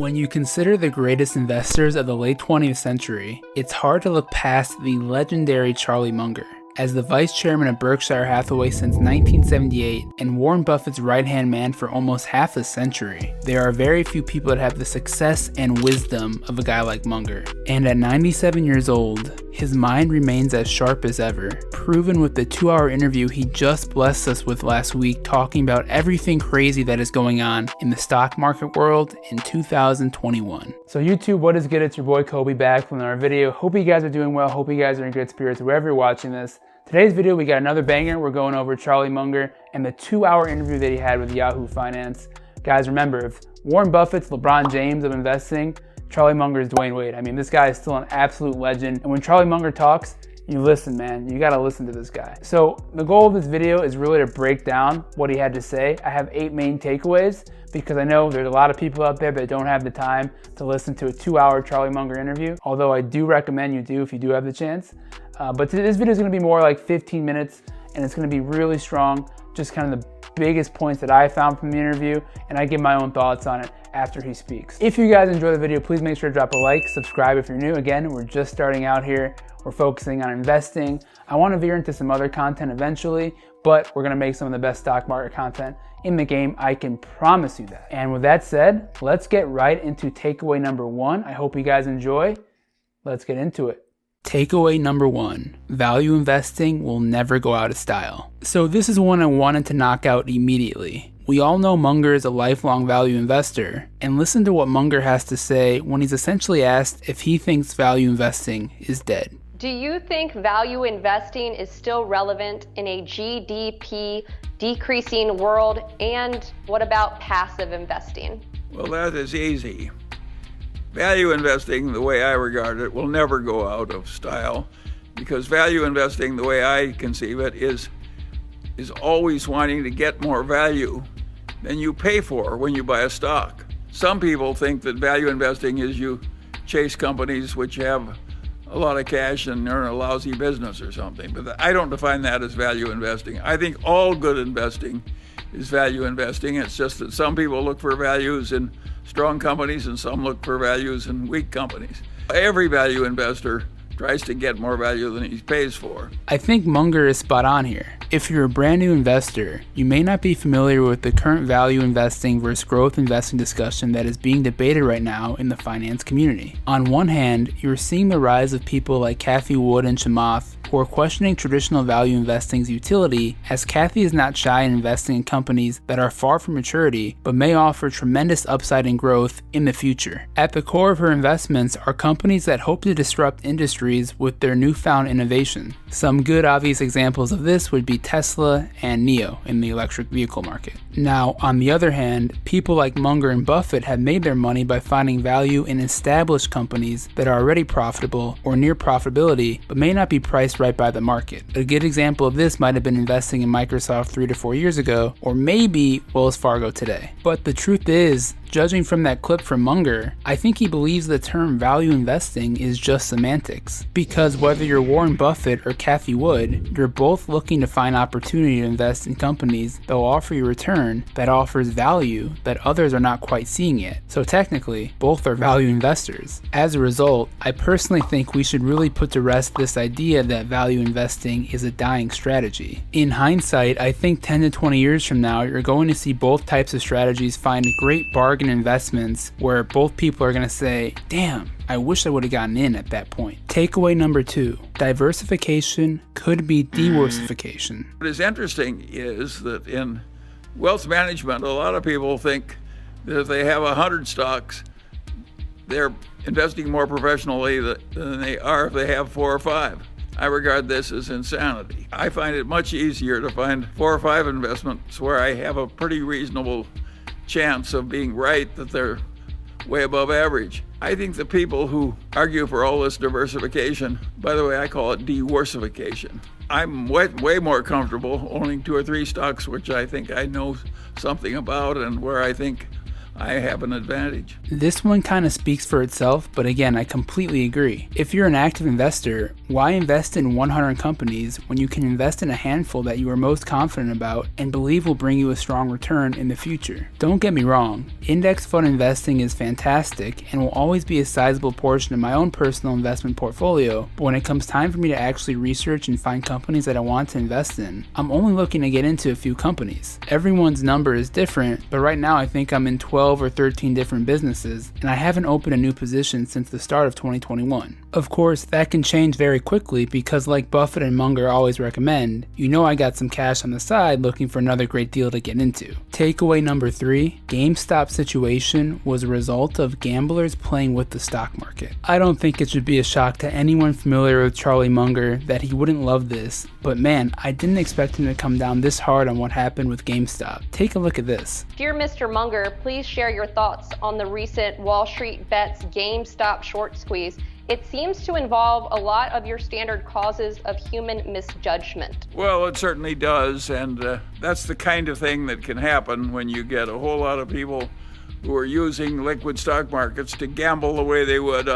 When you consider the greatest investors of the late 20th century, it's hard to look past the legendary Charlie Munger. As the vice chairman of Berkshire Hathaway since 1978 and Warren Buffett's right-hand man for almost half a century, there are very few people that have the success and wisdom of a guy like Munger. And at 97 years old, his mind remains as sharp as ever, proven with the 2-hour interview he just blessed us with last week, talking about everything crazy that is going on in the stock market world in 2021. So YouTube, what is good? It's your boy Kobe back from another video. Hope you guys are doing well. Hope you guys are in good spirits wherever you're watching this. Today's video, we got another banger. We're going over Charlie Munger and the 2-hour interview that he had with Yahoo Finance. Guys, remember, if Warren Buffett's LeBron James of investing, Charlie Munger is Dwayne Wade. I mean, this guy is still an absolute legend. And when Charlie Munger talks, you listen, man. You gotta listen to this guy. So the goal of this video is really to break down what he had to say. I have 8 main takeaways because I know there's a lot of people out there that don't have the time to listen to a 2-hour Charlie Munger interview, although I do recommend you do if you do have the chance. But this video is gonna be more like 15 minutes and it's gonna be really strong, just kind of the biggest points that I found from the interview, and I give my own thoughts on it after he speaks. If you guys enjoy the video, please make sure to drop a like, subscribe if you're new. Again, we're just starting out here. We're focusing on investing. I want to veer into some other content eventually, but we're going to make some of the best stock market content in the game. I can promise you that. And with that said, let's get right into takeaway number 1. I hope you guys enjoy. Let's get into it. Takeaway number 1, value investing will never go out of style. So this is one I wanted to knock out immediately. We all know Munger is a lifelong value investor, and listen to what Munger has to say when he's essentially asked if he thinks value investing is dead. Do you think value investing is still relevant in a GDP decreasing world? And what about passive investing? Well, that is easy. Value investing, the way I regard it, will never go out of style, because value investing, the way I conceive it, is always wanting to get more value than you pay for when you buy a stock. Some people think that value investing is you chase companies which have a lot of cash and earn a lousy business or something, but I don't define that as value investing. I think all good investing is value investing. It's just that some people look for values in strong companies and some look for values in weak companies. Every value investor tries to get more value than he pays for. I think Munger is spot on here. If you're a brand new investor, you may not be familiar with the current value investing versus growth investing discussion that is being debated right now in the finance community. On one hand, you're seeing the rise of people like Cathie Wood and Chamath who are questioning traditional value investing's utility, as Cathie is not shy in investing in companies that are far from maturity but may offer tremendous upside and growth in the future. At the core of her investments are companies that hope to disrupt industries with their newfound innovation. Some good obvious examples of this would be Tesla and NIO in the electric vehicle market. Now, on the other hand, people like Munger and Buffett have made their money by finding value in established companies that are already profitable or near profitability but may not be priced right by the market. A good example of this might have been investing in Microsoft 3 to 4 years ago, or maybe Wells Fargo today. But the truth is, judging from that clip from Munger, I think he believes the term value investing is just semantics. Because whether you're Warren Buffett or Cathie Wood, you're both looking to find opportunity to invest in companies that will offer you a return that offers value that others are not quite seeing yet. So technically, both are value investors. As a result, I personally think we should really put to rest this idea that value investing is a dying strategy. In hindsight, I think 10 to 20 years from now, you're going to see both types of strategies find great bargain investments where both people are going to say, damn, I wish I would have gotten in at that point. Takeaway number 2, diversification could be diversification. What is interesting is that in wealth management, a lot of people think that if they have 100 stocks, they're investing more professionally than they are if they have 4 or 5. I regard this as insanity. I find it much easier to find 4 or 5 investments where I have a pretty reasonable chance of being right that they're way above average. I think the people who argue for all this diversification, by the way, I call it diversification. I'm way more comfortable owning 2 or 3 stocks which I think I know something about and where I think I have an advantage. This one kind of speaks for itself, but again, I completely agree. If you're an active investor, why invest in 100 companies when you can invest in a handful that you are most confident about and believe will bring you a strong return in the future? Don't get me wrong, index fund investing is fantastic and will always be a sizable portion of my own personal investment portfolio, but when it comes time for me to actually research and find companies that I want to invest in, I'm only looking to get into a few companies. Everyone's number is different, but right now I think I'm in 12 or 13 different businesses, and I haven't opened a new position since the start of 2021. Of course, that can change very quickly because, like Buffett and Munger always recommend, you know I got some cash on the side looking for another great deal to get into. Takeaway number 3, GameStop situation was a result of gamblers playing with the stock market. I don't think it should be a shock to anyone familiar with Charlie Munger that he wouldn't love this, but man, I didn't expect him to come down this hard on what happened with GameStop. Take a look at this. Dear Mr. Munger, please share your thoughts on the recent Wall Street Bets GameStop short squeeze. It seems to involve a lot of your standard causes of human misjudgment. Well, it certainly does, and that's the kind of thing that can happen when you get a whole lot of people who are using liquid stock markets to gamble the way they would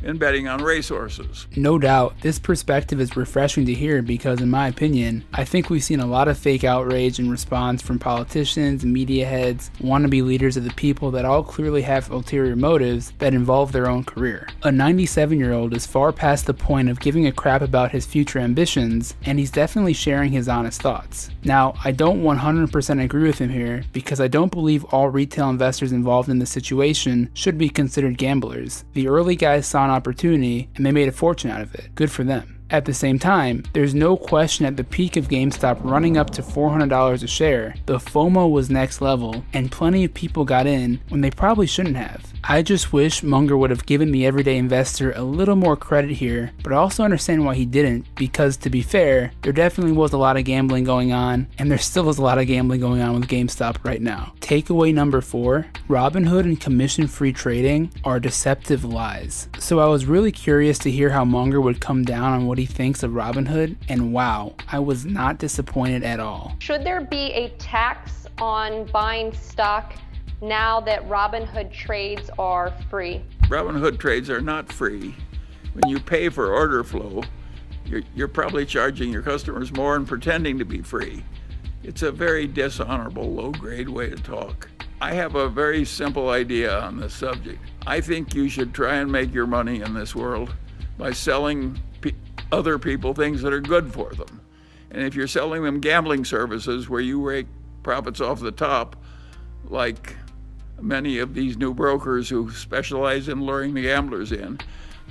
in betting on racehorses. No doubt, this perspective is refreshing to hear because, in my opinion, I think we've seen a lot of fake outrage and response from politicians, media heads, wannabe leaders of the people that all clearly have ulterior motives that involve their own career. A 97-year-old is far past the point of giving a crap about his future ambitions, and he's definitely sharing his honest thoughts. Now, I don't 100% agree with him here because I don't believe all retail investors involved in the situation should be considered gamblers. The early guys saw an opportunity and they made a fortune out of it. Good for them. At the same time, there's no question at the peak of GameStop running up to $400 a share, the FOMO was next level and plenty of people got in when they probably shouldn't have. I just wish Munger would have given the everyday investor a little more credit here, but I also understand why he didn't because, to be fair, there definitely was a lot of gambling going on, and there still is a lot of gambling going on with GameStop right now. Takeaway number 4, Robinhood and commission-free trading are deceptive lies. So I was really curious to hear how Munger would come down on what he thinks of Robinhood, and wow, I was not disappointed at all. Should there be a tax on buying stock now that Robinhood trades are free? Robinhood trades are not free. When you pay for order flow, you're probably charging your customers more and pretending to be free. It's a very dishonorable, low-grade way to talk. I have a very simple idea on this subject. I think you should try and make your money in this world by selling other people things that are good for them. And if you're selling them gambling services where you rake profits off the top, like many of these new brokers who specialize in luring the gamblers in,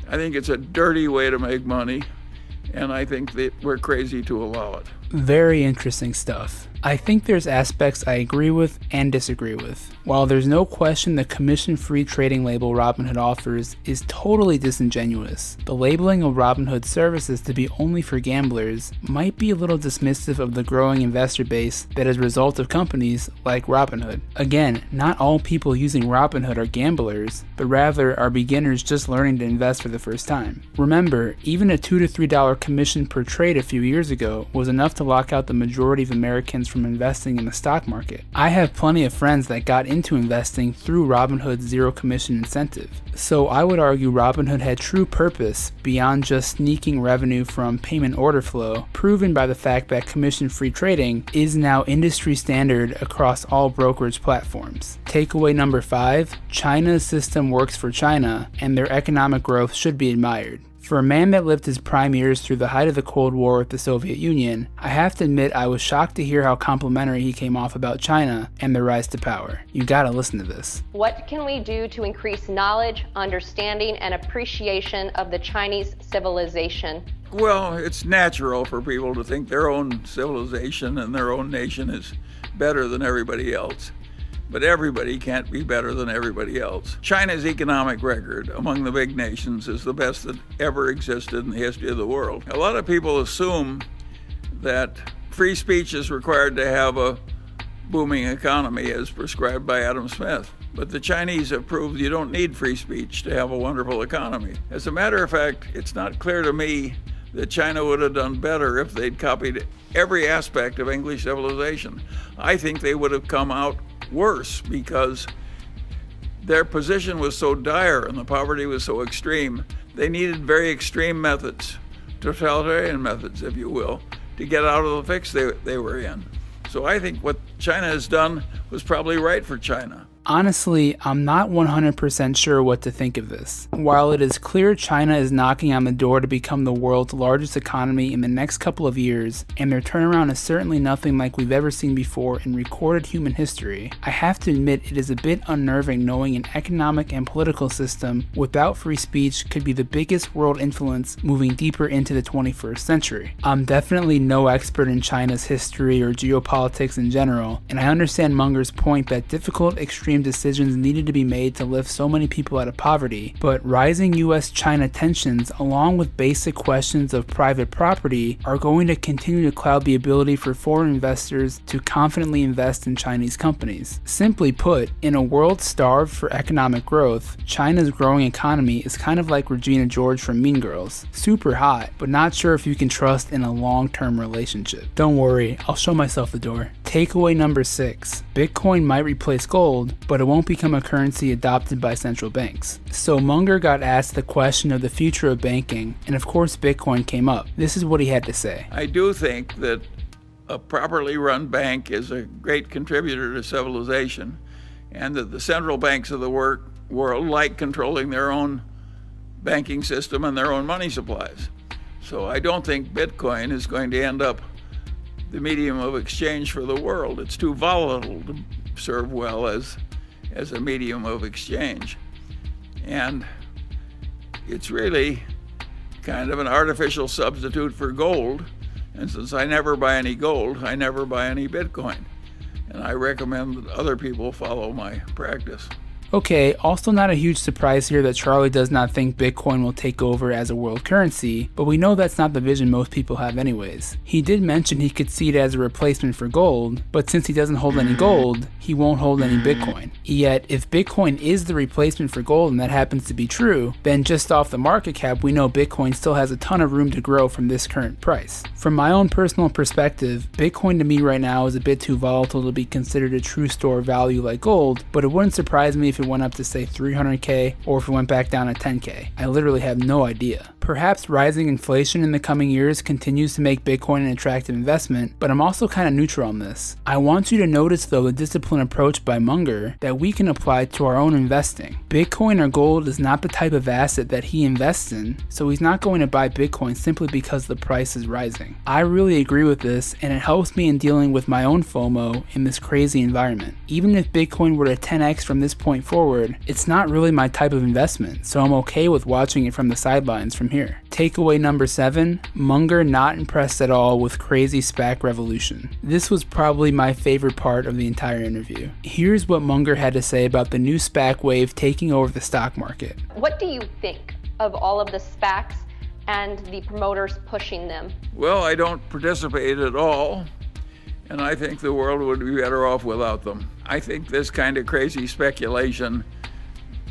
I think it's a dirty way to make money, and I think that we're crazy to allow it. Very interesting stuff. I think there's aspects I agree with and disagree with. While there's no question the commission-free trading label Robinhood offers is totally disingenuous, the labeling of Robinhood services to be only for gamblers might be a little dismissive of the growing investor base that is a result of companies like Robinhood. Again, not all people using Robinhood are gamblers, but rather are beginners just learning to invest for the first time. Remember, even a $2 to $3 commission per trade a few years ago was enough to lock out the majority of Americans from investing in the stock market. I have plenty of friends that got into investing through Robinhood's zero commission incentive. So I would argue Robinhood had true purpose beyond just sneaking revenue from payment order flow, proven by the fact that commission-free trading is now industry standard across all brokerage platforms. Takeaway number 5, China's system works for China, and their economic growth should be admired. For a man that lived his prime years through the height of the Cold War with the Soviet Union, I have to admit I was shocked to hear how complimentary he came off about China and their rise to power. You gotta listen to this. What can we do to increase knowledge, understanding, and appreciation of the Chinese civilization? Well, it's natural for people to think their own civilization and their own nation is better than everybody else. But everybody can't be better than everybody else. China's economic record among the big nations is the best that ever existed in the history of the world. A lot of people assume that free speech is required to have a booming economy as prescribed by Adam Smith. But the Chinese have proved you don't need free speech to have a wonderful economy. As a matter of fact, it's not clear to me that China would have done better if they'd copied every aspect of English civilization. I think they would have come out worse because their position was so dire and the poverty was so extreme, they needed very extreme methods, totalitarian methods, if you will, to get out of the fix they were in. So I think what China has done was probably right for China. Honestly, I'm not 100% sure what to think of this. While it is clear China is knocking on the door to become the world's largest economy in the next couple of years, and their turnaround is certainly nothing like we've ever seen before in recorded human history, I have to admit it is a bit unnerving knowing an economic and political system without free speech could be the biggest world influence moving deeper into the 21st century. I'm definitely no expert in China's history or geopolitics in general, and I understand Munger's point that difficult, extreme decisions needed to be made to lift so many people out of poverty, but rising US-China tensions along with basic questions of private property are going to continue to cloud the ability for foreign investors to confidently invest in Chinese companies. Simply put, in a world starved for economic growth, China's growing economy is kind of like Regina George from Mean Girls. Super hot, but not sure if you can trust in a long-term relationship. Don't worry, I'll show myself the door. Takeaway number 6. Bitcoin might replace gold, but it won't become a currency adopted by central banks. So Munger got asked the question of the future of banking, and of course Bitcoin came up. This is what he had to say. I do think that a properly run bank is a great contributor to civilization, and that the central banks of the world like controlling their own banking system and their own money supplies. So I don't think Bitcoin is going to end up the medium of exchange for the world. It's too volatile to serve well as a medium of exchange. And it's really kind of an artificial substitute for gold. And since I never buy any gold, I never buy any Bitcoin. And I recommend that other people follow my practice. Okay, also not a huge surprise here that Charlie does not think Bitcoin will take over as a world currency, but we know that's not the vision most people have anyways. He did mention he could see it as a replacement for gold, but since he doesn't hold any gold, he won't hold any Bitcoin. Yet, if Bitcoin is the replacement for gold and that happens to be true, then just off the market cap, we know Bitcoin still has a ton of room to grow from this current price. From my own personal perspective, Bitcoin to me right now is a bit too volatile to be considered a true store of value like gold, but it wouldn't surprise me if it went up to say 300k or if it went back down to 10k. I literally have no idea. Perhaps rising inflation in the coming years continues to make Bitcoin an attractive investment, but I'm also kind of neutral on this. I want you to notice though the disciplined approach by Munger that we can apply to our own investing. Bitcoin or gold is not the type of asset that he invests in, so he's not going to buy Bitcoin simply because the price is rising. I really agree with this, and it helps me in dealing with my own FOMO in this crazy environment. Even if Bitcoin were to 10x from this point forward, it's not really my type of investment, so I'm okay with watching it from the sidelines from here. Takeaway number 7, Munger not impressed at all with crazy SPAC Revolution. This was probably my favorite part of the entire interview. Here's what Munger had to say about the new SPAC wave taking over the stock market. What do you think of all of the SPACs and the promoters pushing them? Well, I don't participate at all, and I think the world would be better off without them. I think this kind of crazy speculation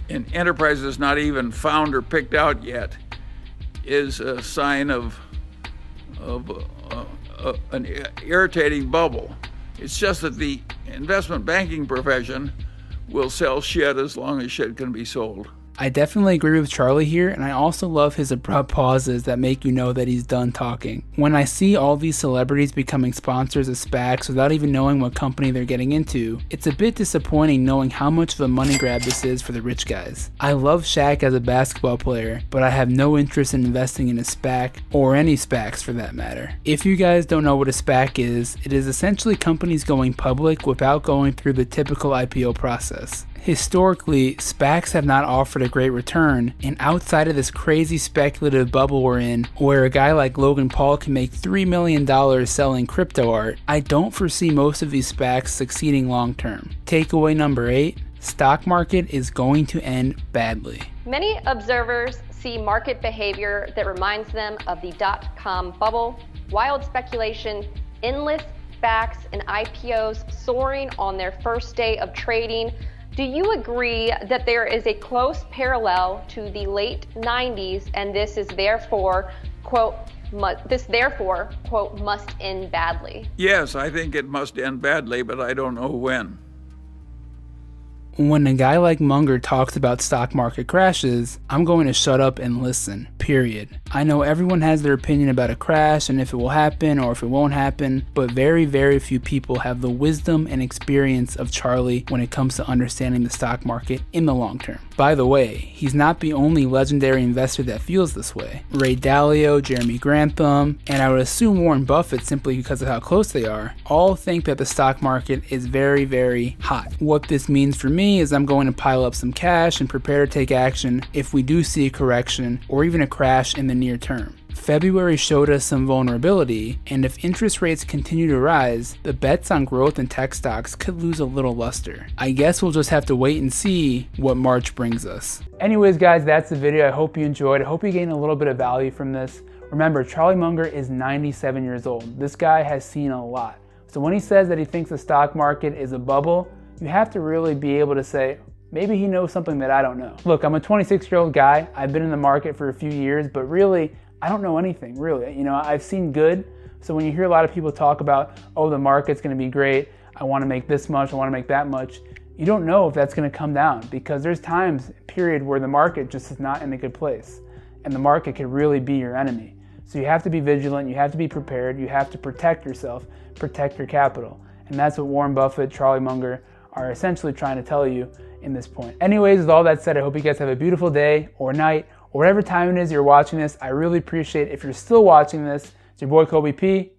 in enterprises not even found or picked out yet is a sign of an irritating bubble. It's just that the investment banking profession will sell shit as long as shit can be sold. I definitely agree with Charlie here, and I also love his abrupt pauses that make you know that he's done talking. When I see all these celebrities becoming sponsors of SPACs without even knowing what company they're getting into, it's a bit disappointing knowing how much of a money grab this is for the rich guys. I love Shaq as a basketball player, but I have no interest in investing in a SPAC, or any SPACs for that matter. If you guys don't know what a SPAC is, it is essentially companies going public without going through the typical IPO process. Historically, SPACs have not offered a great return, and outside of this crazy speculative bubble we're in, where a guy like Logan Paul can make $3 million selling crypto art, I don't foresee most of these SPACs succeeding long term. Takeaway number 8, stock market is going to end badly. Many observers see market behavior that reminds them of the dot-com bubble, wild speculation, endless SPACs and IPOs soaring on their first day of trading. Do you agree that there is a close parallel to the late 90s and this is therefore, quote, must end badly? Yes, I think it must end badly, but I don't know when. When a guy like Munger talks about stock market crashes, I'm going to shut up and listen, period. I know everyone has their opinion about a crash and if it will happen or if it won't happen, but very, very few people have the wisdom and experience of Charlie when it comes to understanding the stock market in the long term. By the way, he's not the only legendary investor that feels this way. Ray Dalio, Jeremy Grantham, and I would assume Warren Buffett, simply because of how close they are, all think that the stock market is very, very hot. What this means for me is I'm going to pile up some cash and prepare to take action if we do see a correction or even a crash in the near term. February showed us some vulnerability, and if interest rates continue to rise, the bets on growth in tech stocks could lose a little luster. I guess we'll just have to wait and see what March brings us. Anyways guys, that's the video. I hope you enjoyed. I hope you gained a little bit of value from this. Remember, Charlie Munger is 97 years old. This guy has seen a lot. So when he says that he thinks the stock market is a bubble, you have to really be able to say, maybe he knows something that I don't know. Look, I'm a 26-year-old guy. I've been in the market for a few years, but really, I don't know anything, really. You know, I've seen good. So when you hear a lot of people talk about, oh, the market's gonna be great, I wanna make this much, I wanna make that much, you don't know if that's gonna come down, because there's times, period, where the market just is not in a good place. And the market could really be your enemy. So you have to be vigilant, you have to be prepared, you have to protect yourself, protect your capital. And that's what Warren Buffett, Charlie Munger are essentially trying to tell you in this point. Anyways, with all that said, I hope you guys have a beautiful day or night, or whatever time it is you're watching this. I really appreciate it. If you're still watching this, it's your boy Kobe P.